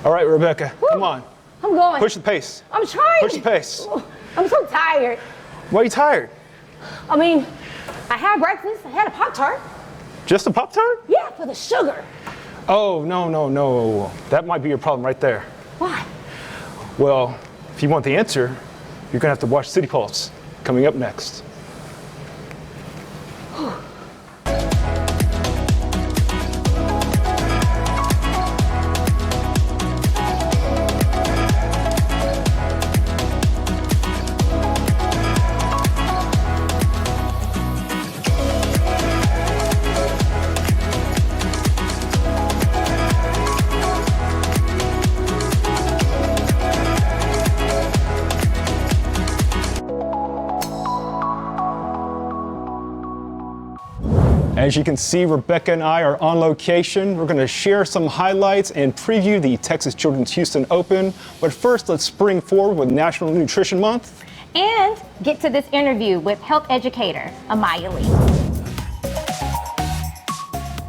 All right, Rebekah, Woo. come on. I'm going. Push the pace. I'm trying. Push the pace. I'm so tired. Why are you tired? I mean, I had breakfast. I had a Pop-Tart. Just a Pop-Tart? Yeah, for the sugar. Oh, no. That might be your problem right there. Why? Well, if you want the answer, you're gonna have to watch City Pulse, coming up next. As you can see, Rebekah and I are on location. We're going to share some highlights and preview the Texas Children's Houston Open. But first, let's spring forward with National Nutrition Month. And get to this interview with health educator, Emya Lee.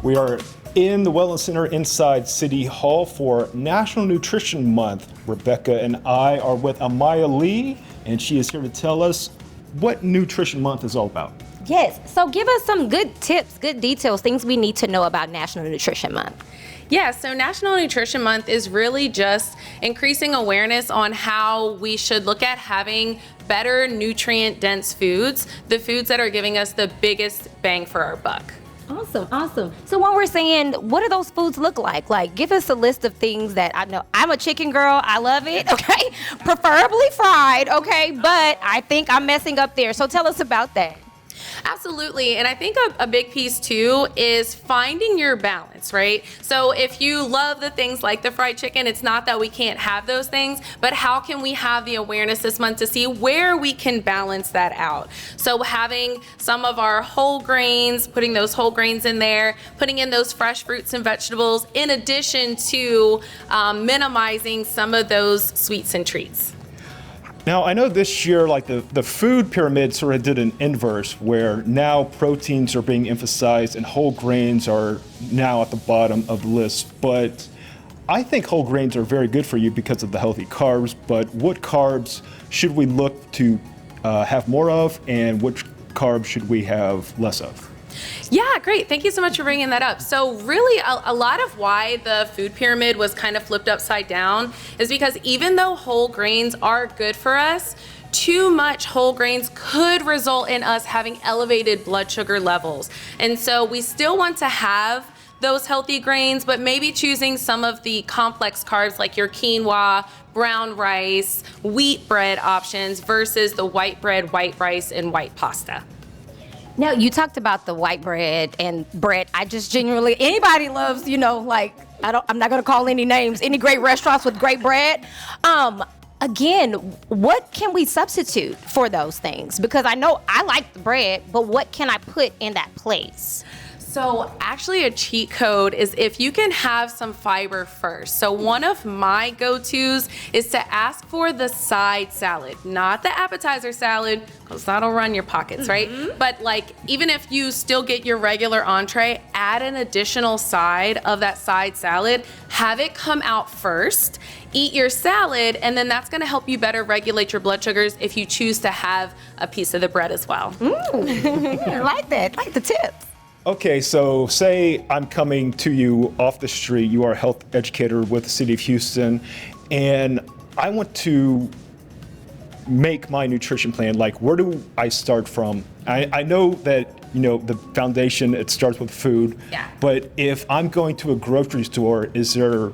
We are in the Wellness Center inside City Hall for National Nutrition Month. Rebekah and I are with Emya Lee, and she is here to tell us what Nutrition Month is all about. Yes, so give us some good tips, good details, things we need to know about National Nutrition Month. Yeah, so National Nutrition Month is really just increasing awareness on how we should look at having better nutrient-dense foods, the foods that are giving us the biggest bang for our buck. Awesome. So when we're saying, what do those foods look like? Like, give us a list of things that I know. I'm a chicken girl. I love it, okay? Preferably fried, okay? But I think I'm messing up there. So tell us about that. Absolutely, and I think a big piece too is finding your balance, right? So if you love the things like the fried chicken, it's not that we can't have those things, but how can we have the awareness this month to see where we can balance that out? So having some of our whole grains, putting those whole grains in there, putting in those fresh fruits and vegetables, in addition to minimizing some of those sweets and treats. Now, I know this year, like the food pyramid sort of did an inverse where now proteins are being emphasized and whole grains are now at the bottom of the list. But I think whole grains are very good for you because of the healthy carbs. But what carbs should we look to have more of, and which carbs should we have less of? Yeah, great. Thank you so much for bringing that up. So really a lot of why the food pyramid was kind of flipped upside down is because even though whole grains are good for us, too much whole grains could result in us having elevated blood sugar levels. And so we still want to have those healthy grains, but maybe choosing some of the complex carbs like your quinoa, brown rice, wheat bread options versus the white bread, white rice, and white pasta. Now, you talked about the white bread and bread. I just genuinely, anybody loves, I'm not gonna call any names, any great restaurants with great bread. Again, what can we substitute for those things? Because I know I like the bread, but what can I put in that place? So actually a cheat code is if you can have some fiber first. So one of my go-tos is to ask for the side salad, not the appetizer salad, because that'll run your pockets, right? But like, even if you still get your regular entree, add an additional side of that side salad, have it come out first, eat your salad, and then that's gonna help you better regulate your blood sugars if you choose to have a piece of the bread as well. I like that, I like the tips. Okay, so say I'm coming to you off the street. You are a health educator with the City of Houston, and I want to make my nutrition plan. Like, where do I start from? I know that, the foundation, it starts with food. Yeah. But if I'm going to a grocery store, is there,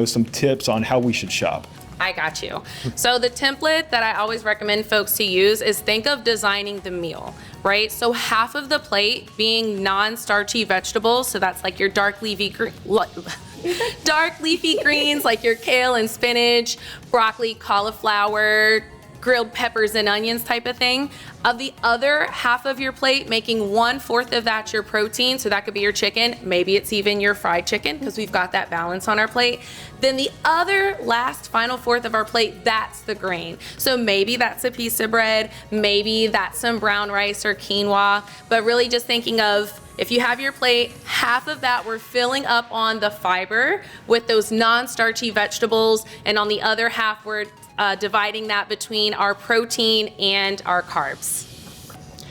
some tips on how we should shop? I got you. So the template that I always recommend folks to use is think of designing the meal, right? So half of the plate being non-starchy vegetables. So that's like your dark leafy greens like your kale and spinach, broccoli, cauliflower, grilled peppers and onions type of thing. Of the other half of your plate, making 1/4 of that your protein, so that could be your chicken, maybe it's even your fried chicken because we've got that balance on our plate. Then the other final 1/4 of our plate, that's the grain. So maybe that's a piece of bread, maybe that's some brown rice or quinoa, but really just thinking of If you have your plate, half of that we're filling up on the fiber with those non-starchy vegetables, and on the other half we're dividing that between our protein and our carbs.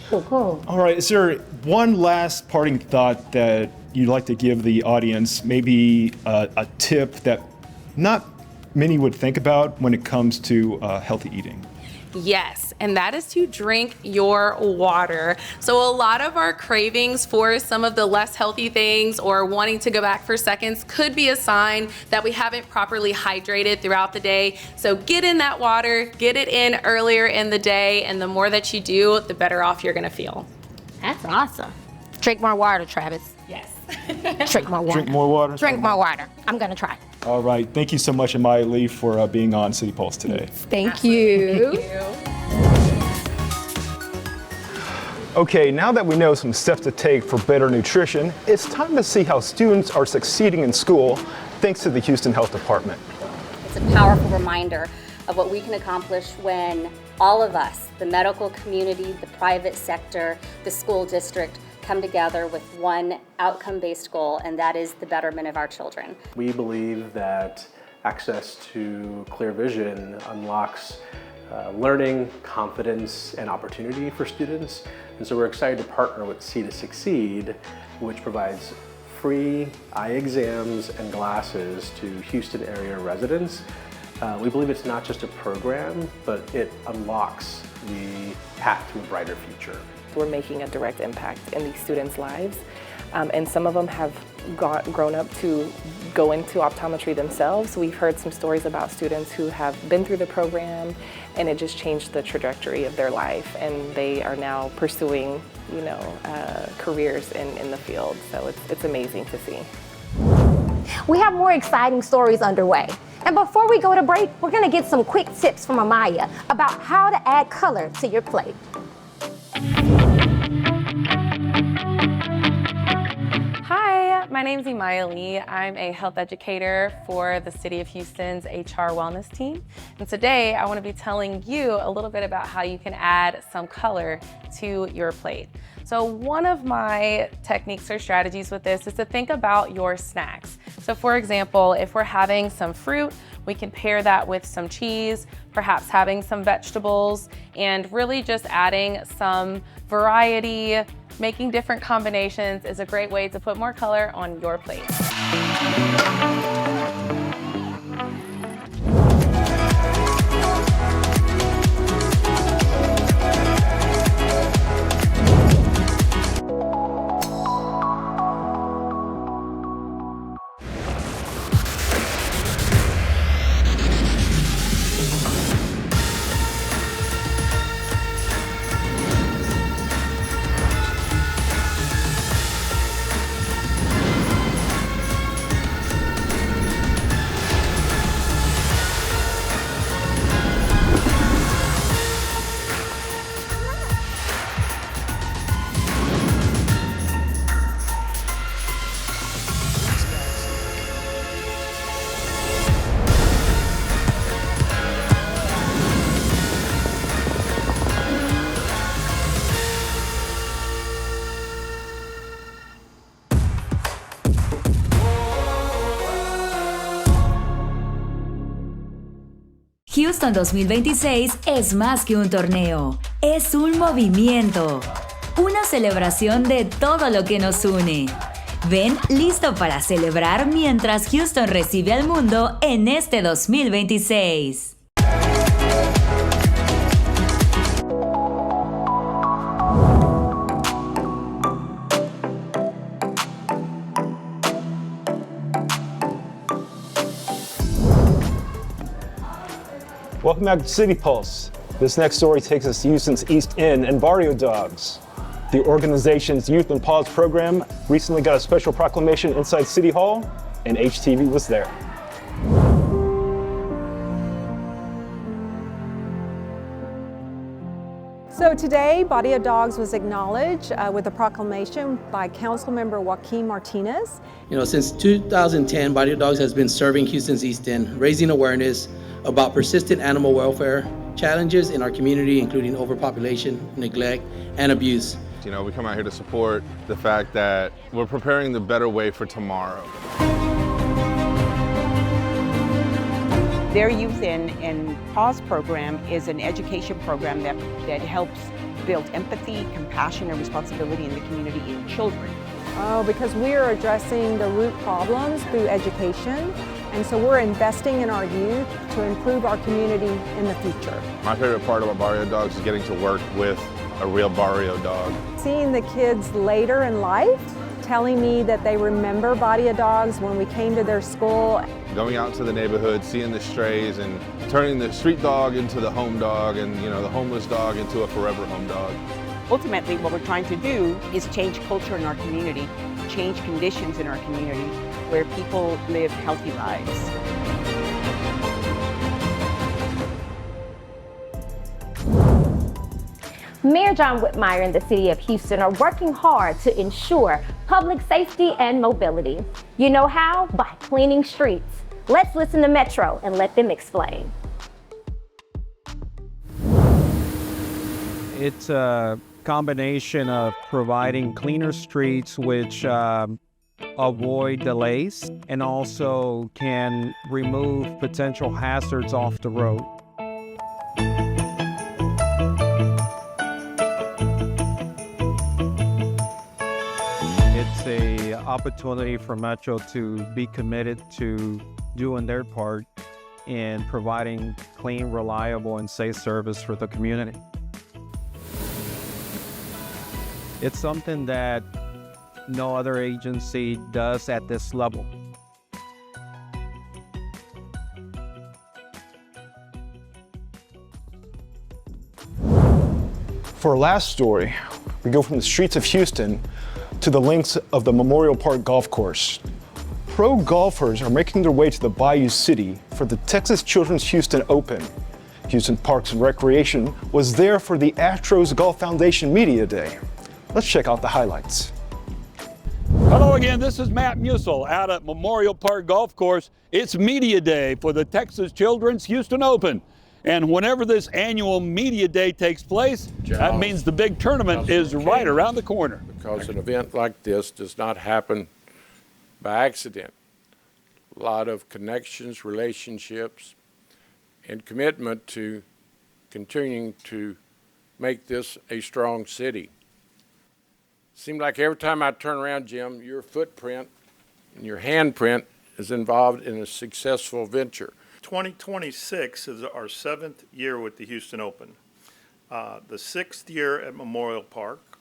Cool. All right, is there one last parting thought that you'd like to give the audience, maybe a tip that not many would think about when it comes to healthy eating? Yes, and that is to drink your water. So a lot of our cravings for some of the less healthy things or wanting to go back for seconds could be a sign that we haven't properly hydrated throughout the day. So get in that water, get it in earlier in the day, and the more that you do, the better off you're gonna feel. That's awesome. Drink more water, Travis. Yes. Drink more water. Drink more water? Drink more water. I'm gonna try. All right, thank you so much, Emya Lee, for being on City Pulse today. Thank you. Okay, now that we know some steps to take for better nutrition, it's time to see how students are succeeding in school thanks to the Houston Health Department. It's a powerful reminder of what we can accomplish when all of us, the medical community, the private sector, the school district, come together with one outcome-based goal, and that is the betterment of our children. We believe that access to clear vision unlocks learning, confidence, and opportunity for students. And so we're excited to partner with C to Succeed, which provides free eye exams and glasses to Houston area residents. We believe it's not just a program, but it unlocks the path to a brighter future. We're making a direct impact in these students' lives, and some of them have grown up to go into optometry themselves. We've heard some stories about students who have been through the program, and it just changed the trajectory of their life, and they are now pursuing, careers in the field. So it's amazing to see. We have more exciting stories underway. And before we go to break, we're gonna get some quick tips from Emya about how to add color to your plate. Hi, my name is Emya Lee. I'm a health educator for the City of Houston's HR Wellness team. And today I want to be telling you a little bit about how you can add some color to your plate. So one of my techniques or strategies with this is to think about your snacks. So for example, if we're having some fruit, we can pair that with some cheese, perhaps having some vegetables, and really just adding some variety. Making different combinations is a great way to put more color on your plate. Houston 2026 es más que un torneo, es un movimiento, una celebración de todo lo que nos une. Ven listo para celebrar mientras Houston recibe al mundo en este 2026. Welcome back to City Pulse. This next story takes us to Houston's East End and Bayou Dogs. The organization's Youth and Pause program recently got a special proclamation inside City Hall, and HTV was there. So today, Bayou Dogs was acknowledged with a proclamation by Councilmember Joaquin Martinez. Since 2010, Bayou Dogs has been serving Houston's East End, raising awareness about persistent animal welfare challenges in our community, including overpopulation, neglect, and abuse. You know, we come out here to support the fact that we're preparing the better way for tomorrow. Their Youth in Pause program is an education program that helps build empathy, compassion, and responsibility in the community in children. Oh, because we are addressing the root problems through education, and so we're investing in our youth to improve our community in the future. My favorite part about Barrio Dogs is getting to work with a real Barrio dog. Seeing the kids later in life telling me that they remember Barrio Dogs when we came to their school. Going out to the neighborhood, seeing the strays and turning the street dog into the home dog and, you know, the homeless dog into a forever home dog. Ultimately, what we're trying to do is change culture in our community, change conditions in our community where people live healthy lives. Mayor John Whitmire and the City of Houston are working hard to ensure public safety and mobility. You know how? By cleaning streets. Let's listen to Metro and let them explain. It's a combination of providing cleaner streets, which avoid delays and also can remove potential hazards off the road. It's an opportunity for Metro to be committed to doing their part in providing clean, reliable, and safe service for the community. It's something that no other agency does at this level. For our last story, we go from the streets of Houston to the links of the Memorial Park Golf Course. Pro golfers are making their way to the Bayou City for the Texas Children's Houston Open. Houston Parks and Recreation was there for the Astros Golf Foundation Media Day. Let's check out the highlights. Hello again, this is Matt Musil out at Memorial Park Golf Course. It's Media Day for the Texas Children's Houston Open. And whenever this annual Media Day takes place, that means the big tournament is right around the corner. Because an event like this does not happen by accident. A lot of connections, relationships, and commitment to continuing to make this a strong city. Seems like every time I turn around, Jim, your footprint and your handprint is involved in a successful venture. 2026 is our 7th year with the Houston Open, the 6th year at Memorial Park,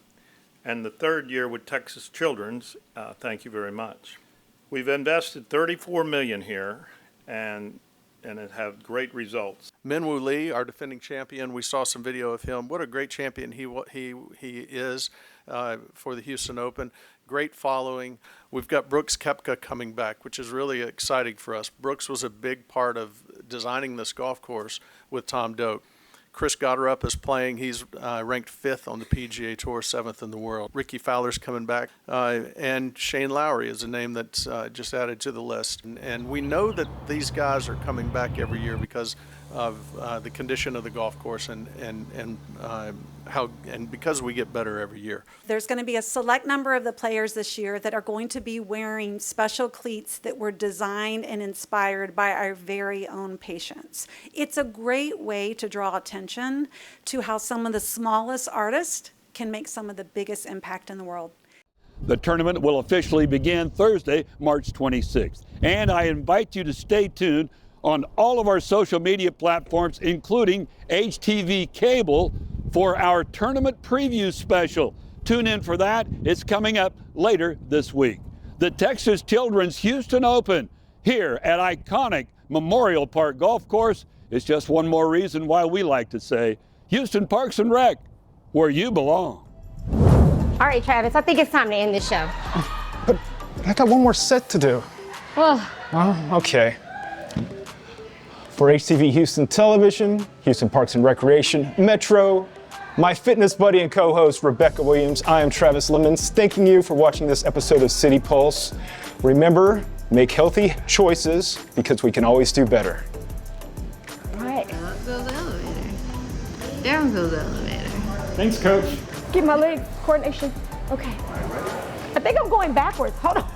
and the 3rd year with Texas Children's. Thank you very much. We've invested $34 million here, and it had great results. Emya Lee, our defending champion, we saw some video of him. What a great champion he is for the Houston Open. Great following. We've got Brooks Koepka coming back, which is really exciting for us. Brooks was a big part of designing this golf course with Tom Doak. Chris Gotterup is playing. He's ranked 5th on the PGA Tour, 7th in the world. Ricky Fowler's coming back. And Shane Lowry is a name that's just added to the list. And we know that these guys are coming back every year because of the condition of the golf course and because we get better every year. There's going to be a select number of the players this year that are going to be wearing special cleats that were designed and inspired by our very own patients. It's a great way to draw attention to how some of the smallest artists can make some of the biggest impact in the world. The tournament will officially begin Thursday, March 26th. And I invite you to stay tuned on all of our social media platforms, including HTV Cable, for our tournament preview special. Tune in for that. It's coming up later this week. The Texas Children's Houston Open here at iconic Memorial Park Golf Course is just one more reason why we like to say Houston Parks and Rec, where you belong. All right, Travis, I think it's time to end this show. But I got one more set to do. Well, okay. For HTV Houston Television, Houston Parks and Recreation, Metro, my fitness buddy and co-host Rebekah Williams, I am Travis Leamons, thanking you for watching this episode of City Pulse. Remember, make healthy choices because we can always do better. All right. Up goes the elevator. Down goes the elevator. Thanks, Coach. Get my leg coordination. Okay. I think I'm going backwards. Hold on.